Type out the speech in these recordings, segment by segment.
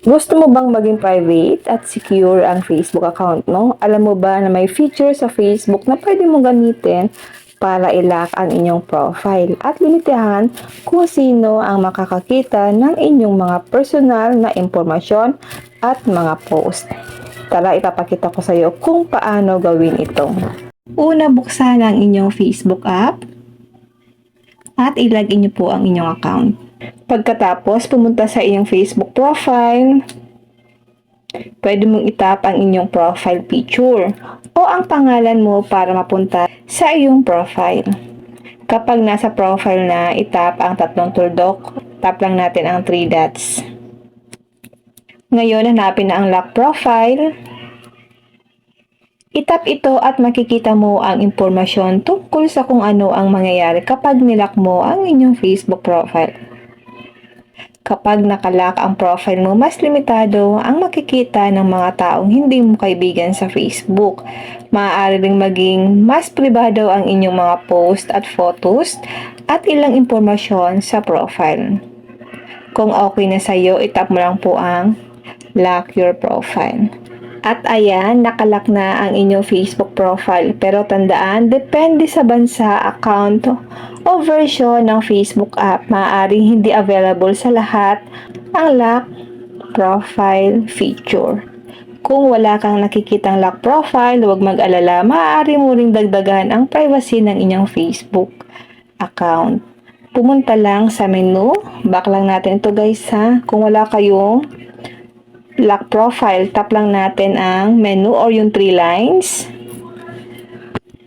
Gusto mo bang maging private at secure ang Facebook account mo? Alam mo ba na may feature sa Facebook na pwede mong gamitin para i-lock ang inyong profile at limitahan kung sino ang makakakita ng inyong mga personal na impormasyon at mga post. Tara, ipapakita ko sa iyo kung paano gawin ito. Una, buksan ang inyong Facebook app at ilagin niyo po ang inyong account. Pagkatapos, pumunta sa iyong Facebook profile, pwede mong itap ang inyong profile picture o ang pangalan mo para mapunta sa iyong profile. Kapag nasa profile na, itap ang tatlong tuldok, tap lang natin ang 3 dots. Ngayon, hanapin na ang lock profile. Itap ito at makikita mo ang impormasyon tungkol sa kung ano ang mangyayari kapag nilock mo ang inyong Facebook profile. Kapag nakalock ang profile mo, mas limitado ang makikita ng mga taong hindi mo kaibigan sa Facebook. Maaari ring maging mas pribado ang inyong mga post at photos at ilang impormasyon sa profile. Kung okay na sa iyo, itap mo lang po ang lock your profile. At ayan, nakalock na ang inyong Facebook profile. Pero tandaan, depende sa bansa, account o version ng Facebook app. Maaaring hindi available sa lahat ang lock profile feature. Kung wala kang nakikitang lock profile, huwag mag-alala. Maaari mo ring dagdagan ang privacy ng inyong Facebook account. Pumunta lang sa menu. Back lang natin ito guys ha. Kung wala kayong lock profile, tap lang natin ang menu or yung 3 lines.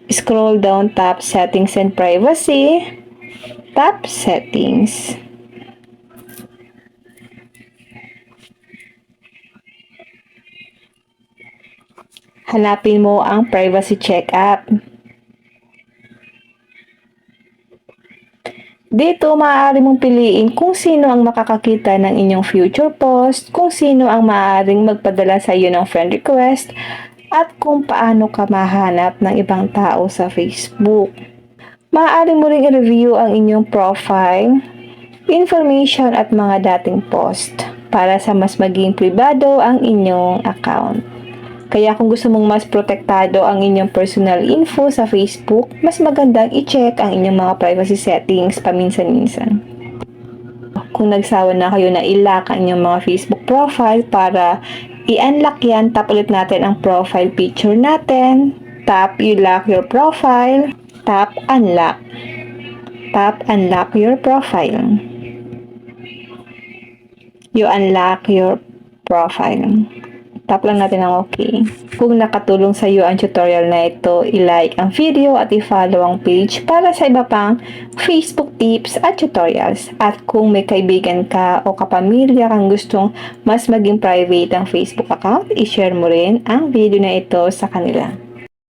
Scroll down, tap settings and privacy. Tap settings. Hanapin mo ang privacy checkup. Dito, maaari mong piliin kung sino ang makakakita ng inyong future post, kung sino ang maaaring magpadala sa iyo ng friend request, at kung paano ka mahanap ng ibang tao sa Facebook. Maaari mo ring i-review ang inyong profile, information at mga dating post para sa mas maging pribado ang inyong account. Kaya kung gusto mong mas protektado ang inyong personal info sa Facebook, mas magandang i-check ang inyong mga privacy settings paminsan-minsan. Kung nagsawa na kayo na i-lock ang inyong mga Facebook profile, para i-unlock yan, tap ulit natin ang profile picture natin. Tap i-lock your profile. Tap unlock. Tap unlock your profile. You unlock your profile. Tap lang natin ang okay. Kung nakatulong sa iyo ang tutorial na ito, i-like ang video at i-follow ang page para sa iba pang Facebook tips at tutorials. At kung may kaibigan ka o kapamilya kang gustong mas maging private ang Facebook account, i-share mo rin ang video na ito sa kanila.